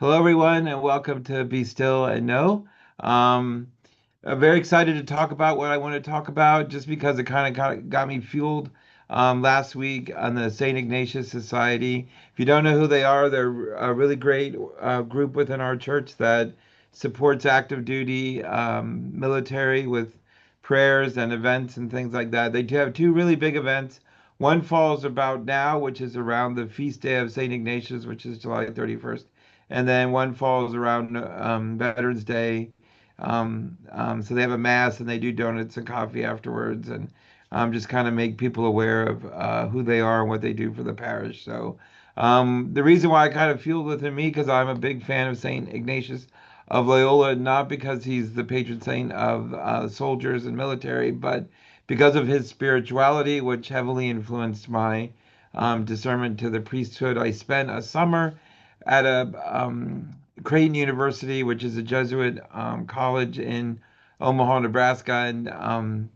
Hello, everyone, and welcome to Be Still and Know. Um, I'm very excited to talk about what I want to talk about just because it kind of got me fueled last week on the St. Ignatius Society. If you don't know who they are, they're a really great group within our church that supports active duty military with prayers and events and things like that. They do have two really big events. One falls about now, which is around the feast day of St. Ignatius, which is July 31st, and then one falls around Veterans Day. So they have a mass and they do donuts and coffee afterwards, and just kind of make people aware of who they are and what they do for the parish. So the reason why I kind of fueled within me because I'm a big fan of Saint Ignatius of Loyola, not because he's the patron saint of soldiers and military, but because of his spirituality, which heavily influenced my discernment to the priesthood. I spent a summer at a Creighton University, which is a Jesuit college in Omaha, Nebraska, and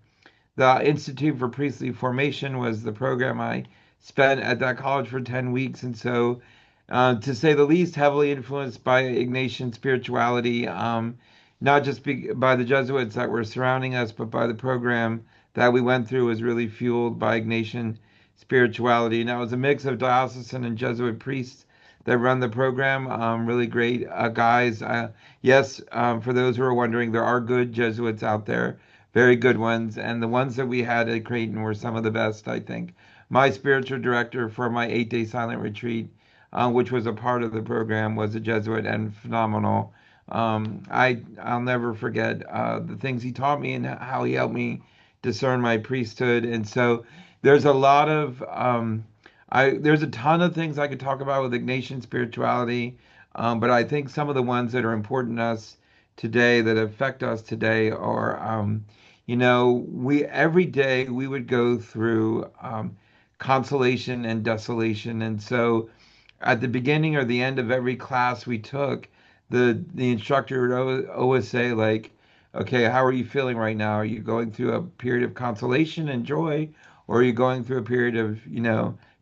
the Institute for Priestly Formation was the program I spent at that college for 10 weeks, and so. To say the least, heavily influenced by Ignatian spirituality, not just by the Jesuits that were surrounding us, but by the program that we went through was really fueled by Ignatian spirituality. And that was a mix of diocesan and Jesuit priests that run the program. Really great guys. Yes, for those who are wondering, there are good Jesuits out there, very good ones. And the ones that we had at Creighton were some of the best, I think. My spiritual director for my 8 day silent retreat, which was a part of the program, was a Jesuit and phenomenal. I'll never forget the things he taught me and how he helped me discern my priesthood. And so there's a lot of there's a ton of things I could talk about with Ignatian spirituality, but I think some of the ones that are important to us today, that affect us today, are we every day we would go through consolation and desolation, and so at the beginning or the end of every class we took, the instructor would always say like, okay, how are you feeling right now? Are you going through a period of consolation and joy, or are you going through a period of,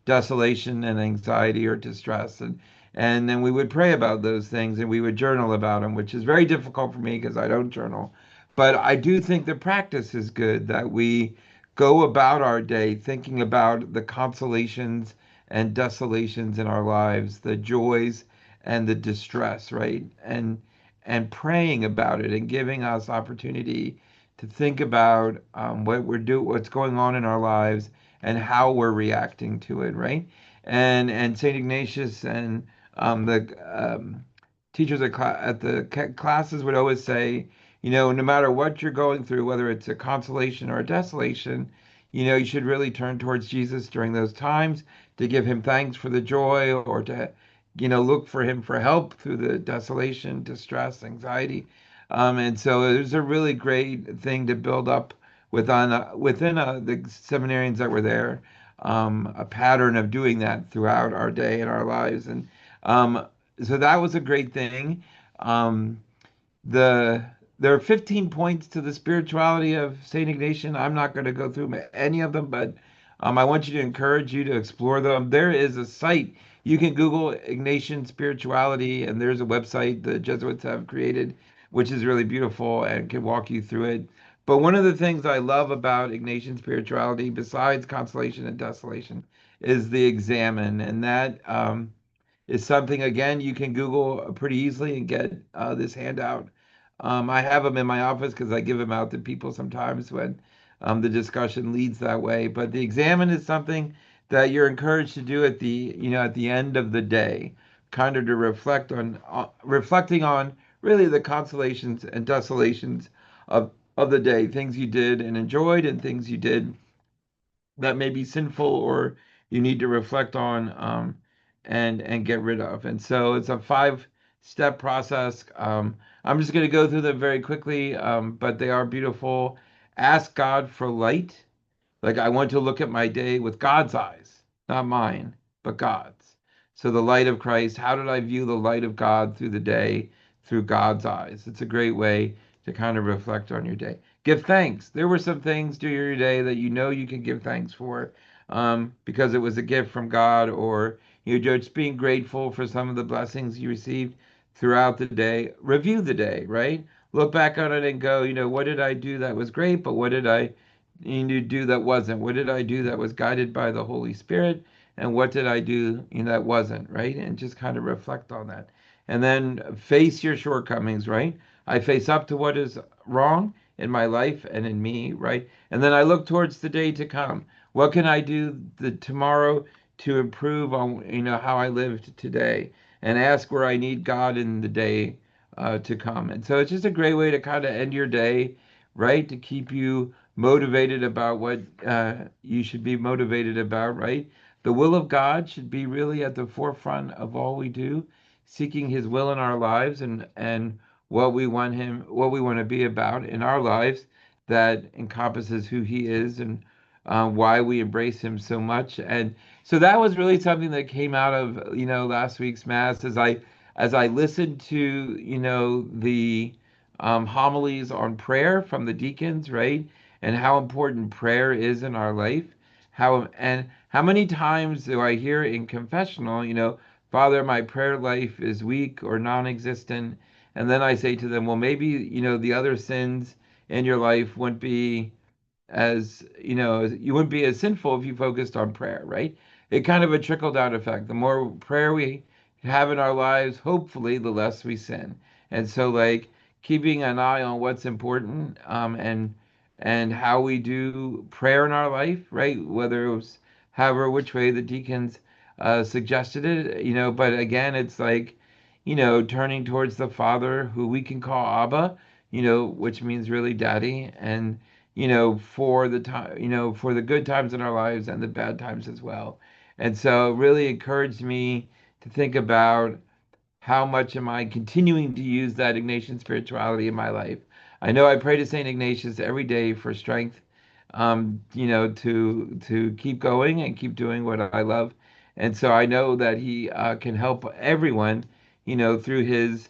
desolation and anxiety or distress? And then we would pray about those things and we would journal about them, which is very difficult for me because I don't journal. But I do think the practice is good that we go about our day thinking about the consolations and desolations in our lives, the joys and the distress, right? And praying about it and giving us opportunity to think about what's going on in our lives, and how we're reacting to it, right? And Saint Ignatius and the teachers at the classes would always say, no matter what you're going through, whether it's a consolation or a desolation, you should really turn towards Jesus during those times to give him thanks for the joy, or to, look for him for help through the desolation, distress, anxiety. And so it was a really great thing to build up within the seminarians that were there, a pattern of doing that throughout our day and our lives. And um, so that was a great thing. Um, the There are 15 points to the spirituality of Saint Ignatian. I'm not going to go through any of them, but I want you to encourage you to explore them. There is a site you can Google Ignatian spirituality, and there's a website the Jesuits have created, which is really beautiful and can walk you through it. But one of the things I love about Ignatian spirituality, besides consolation and desolation, is the examen, and that is something, again, you can Google pretty easily and get this handout. I have them in my office because I give them out to people sometimes when the discussion leads that way. But the examine is something that you're encouraged to do at the end of the day, kind of to reflecting on really the consolations and desolations of the day, things you did and enjoyed, and things you did that may be sinful or you need to reflect on, and get rid of. And so it's a 5 step process. I'm just going to go through them very quickly, but they are beautiful. Ask God for light. Like, I want to look at my day with God's eyes, not mine, but God's. So the light of Christ, how did I view the light of God through the day through God's eyes? It's a great way to kind of reflect on your day. Give thanks. There were some things during your day that you can give thanks for, because it was a gift from God, or just being grateful for some of the blessings you received. throughout the day, review the day, right? Look back on it and go, what did I do that was great, but what did I do that wasn't? What did I do that was guided by the Holy Spirit? And what did I do, that wasn't, right? And just kind of reflect on that. And then face your shortcomings, right? I face up to what is wrong in my life and in me, right? And then I look towards the day to come. What can I do tomorrow to improve on, how I lived today? And ask where I need God in the day to come. And so it's just a great way to kind of end your day, right? To keep you motivated about what you should be motivated about, right? The will of God should be really at the forefront of all we do, seeking His will in our lives and what we want to be about in our lives that encompasses who He is and why we embrace Him so much. And so that was really something that came out of last week's mass as I listened to the homilies on prayer from the deacons, right? And how important prayer is in our life. How many times do I hear in confessional, Father, my prayer life is weak or non-existent, and then I say to them, well, maybe the other sins in your life wouldn't be as you wouldn't be as sinful if you focused on prayer, right? It kind of a trickle down effect. The more prayer we have in our lives, hopefully the less we sin. And so like keeping an eye on what's important, and how we do prayer in our life, right? Whether it was however which way the deacons suggested it, but again it's like turning towards the Father who we can call Abba, which means really daddy, and for the time, for the good times in our lives and the bad times as well. And so it really encouraged me to think about how much am I continuing to use that Ignatian spirituality in my life. I know I pray to Saint Ignatius every day for strength, to keep going and keep doing what I love. And so I know that he can help everyone, through his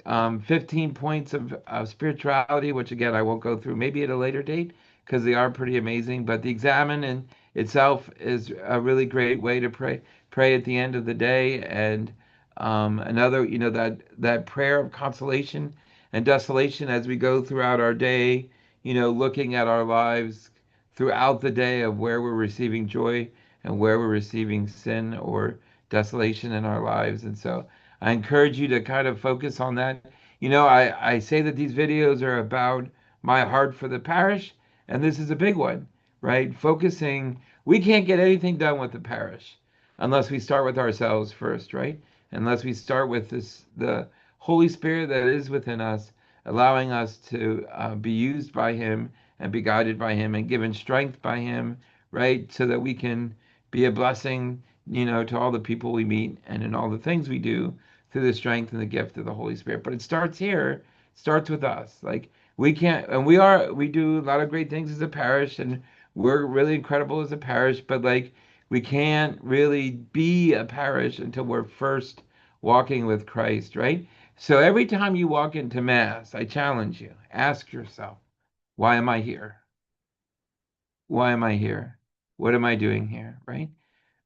15 points of spirituality, which again I won't go through, maybe at a later date because they are pretty amazing. But the examine in itself is a really great way to pray at the end of the day, and another, that prayer of consolation and desolation as we go throughout our day, looking at our lives throughout the day of where we're receiving joy and where we're receiving sin or desolation in our lives. And so I encourage you to kind of focus on that. I say that these videos are about my heart for the parish, and this is a big one, right? Focusing, we can't get anything done with the parish unless we start with ourselves first, right? Unless we start with the Holy Spirit that is within us, allowing us to be used by Him and be guided by Him and given strength by Him, right? So that we can be a blessing, to all the people we meet and in all the things we do through the strength and the gift of the Holy Spirit. But it starts here, starts with us. Like we can't, and we do a lot of great things as a parish, and we're really incredible as a parish, but like we can't really be a parish until we're first walking with Christ, right? So every time you walk into Mass, I challenge you, ask yourself, why am I here? Why am I here? What am I doing here, right?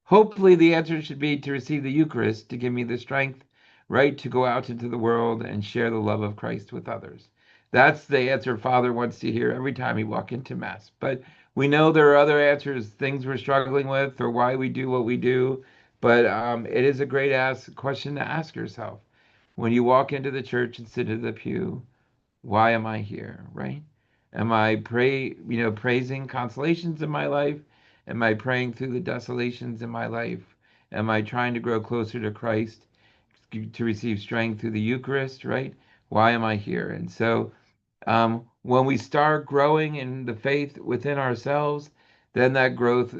Hopefully, the answer should be to receive the Eucharist to give me the strength, right, to go out into the world and share the love of Christ with others. That's the answer Father wants to hear every time we walk into Mass. But we know there are other answers, things we're struggling with, or why we do what we do. But it is a great question to ask yourself when you walk into the church and sit in the pew. Why am I here, right? Am I praising consolations in my life? Am I praying through the desolations in my life? Am I trying to grow closer to Christ to receive strength through the Eucharist, right? Why am I here? And so when we start growing in the faith within ourselves, then that growth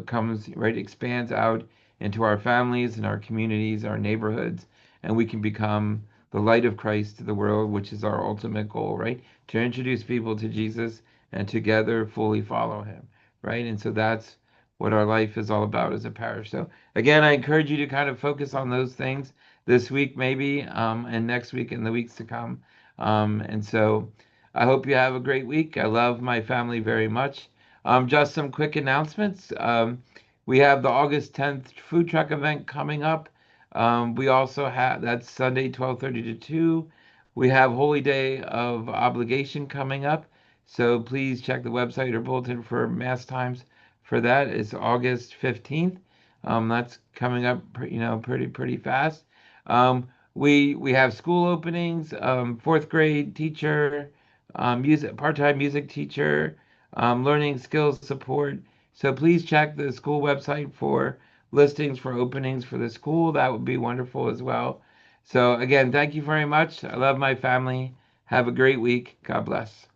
comes, right, expands out into our families and our communities, our neighborhoods, and we can become the light of Christ to the world, which is our ultimate goal, right? To introduce people to Jesus and together fully follow him, right? And so that's what our life is all about as a parish. So again, I encourage you to kind of focus on those things this week, maybe, and next week and the weeks to come. And so I hope you have a great week. I love my family very much. Just some quick announcements. We have the August 10th food truck event coming up. We also have that's Sunday 12:30 to 2. We have Holy Day of Obligation coming up, so please check the website or bulletin for mass times for that. It's August 15th. That's coming up, pretty fast. We have school openings, fourth grade teacher, music part-time music teacher, learning skills support. So please check the school website for listings for openings for the school. That would be wonderful as well. So again, thank you very much. I love my family. Have a great week. God bless.